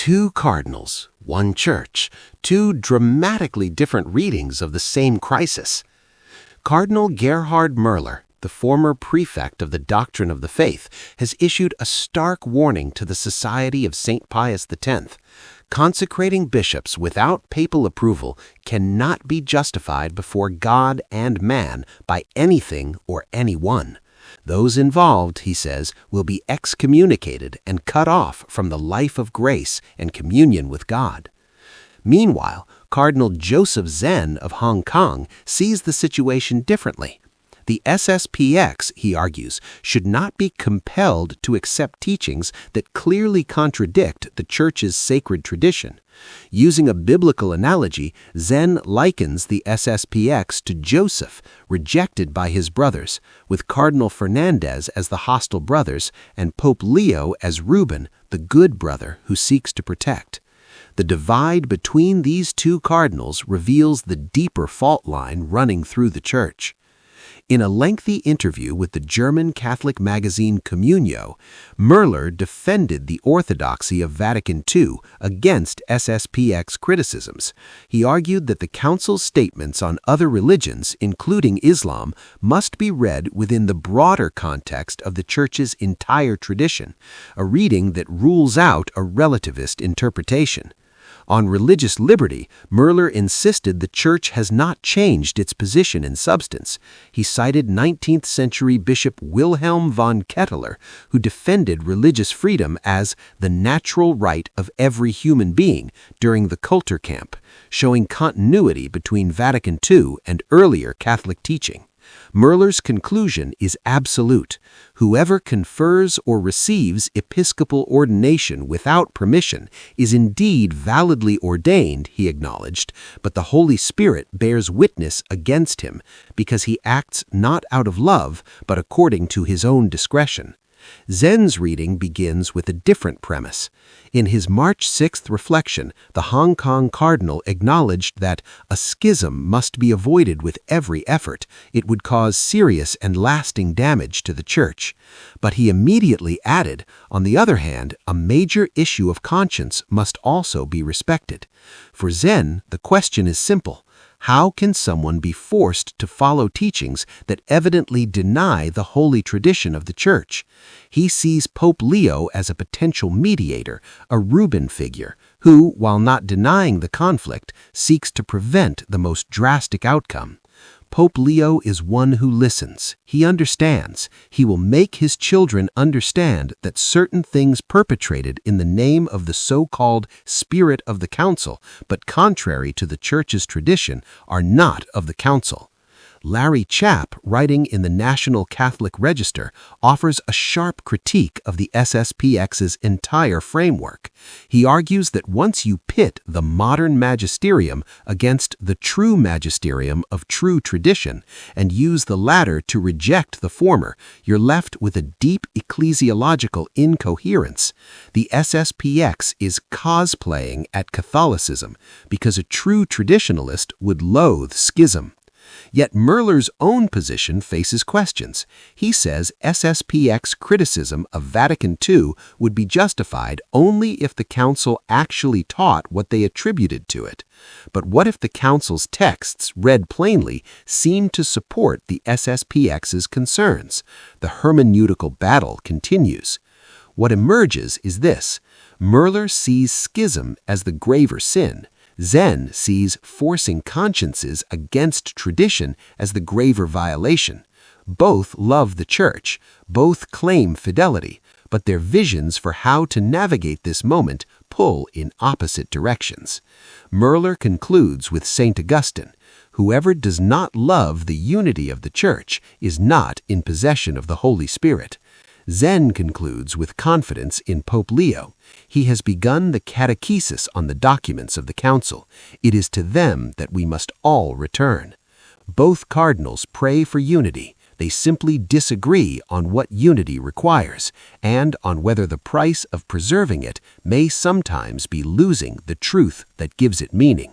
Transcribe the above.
Two cardinals, one church, two dramatically different readings of the same crisis. Cardinal Gerhard Müller, the former prefect of the Doctrine of the Faith, has issued a stark warning to the Society of St. Pius X. Consecrating bishops without papal approval cannot be justified before God and man by anything or anyone. Those involved, he says, will be excommunicated and cut off from the life of grace and communion with God. Meanwhile, Cardinal Joseph Zen of Hong Kong sees the situation differently. The SSPX, he argues, should not be compelled to accept teachings that clearly contradict the Church's sacred tradition. Using a biblical analogy, Zen likens the SSPX to Joseph, rejected by his brothers, with Cardinal Fernández as the hostile brothers and Pope Leo as Reuben, the good brother who seeks to protect. The divide between these two cardinals reveals the deeper fault line running through the Church. In a lengthy interview with the German Catholic magazine Communio, Müller defended the orthodoxy of Vatican II against SSPX criticisms. He argued that the Council's statements on other religions, including Islam, must be read within the broader context of the Church's entire tradition, a reading that rules out a relativist interpretation. On religious liberty, Müller insisted the Church has not changed its position in substance. He cited 19th century Bishop Wilhelm von Ketteler, who defended religious freedom as the natural right of every human being during the Kulturkampf, showing continuity between Vatican II and earlier Catholic teaching. Müller's conclusion is absolute. Whoever confers or receives episcopal ordination without permission is indeed validly ordained, he acknowledged, but the Holy Spirit bears witness against him because he acts not out of love, but according to his own discretion. Zen's reading begins with a different premise. In his March 6th reflection, the Hong Kong cardinal acknowledged that a schism must be avoided with every effort. It would cause serious and lasting damage to the Church. But he immediately added, on the other hand, a major issue of conscience must also be respected. For Zen, the question is simple. How can someone be forced to follow teachings that evidently deny the holy tradition of the Church? He sees Pope Leo as a potential mediator, a Reuben figure, who, while not denying the conflict, seeks to prevent the most drastic outcome. Pope Leo is one who listens. He understands. He will make his children understand that certain things perpetrated in the name of the so-called spirit of the Council, but contrary to the Church's tradition, are not of the Council. Larry Chapp, writing in the National Catholic Register, offers a sharp critique of the SSPX's entire framework. He argues that once you pit the modern magisterium against the true magisterium of true tradition and use the latter to reject the former, you're left with a deep ecclesiological incoherence. The SSPX is cosplaying at Catholicism because a true traditionalist would loathe schism. Yet Müller's own position faces questions. He says SSPX criticism of Vatican II would be justified only if the Council actually taught what they attributed to it. But what if the Council's texts, read plainly, seem to support the SSPX's concerns? The hermeneutical battle continues. What emerges is this. Müller sees schism as the graver sin. Zen sees forcing consciences against tradition as the graver violation. Both love the Church, both claim fidelity, but their visions for how to navigate this moment pull in opposite directions. Müller concludes with St. Augustine, "Whoever does not love the unity of the Church is not in possession of the Holy Spirit." Zen concludes with confidence in Pope Leo. He has begun the catechesis on the documents of the Council. It is to them that we must all return. Both cardinals pray for unity. They simply disagree on what unity requires and on whether the price of preserving it may sometimes be losing the truth that gives it meaning.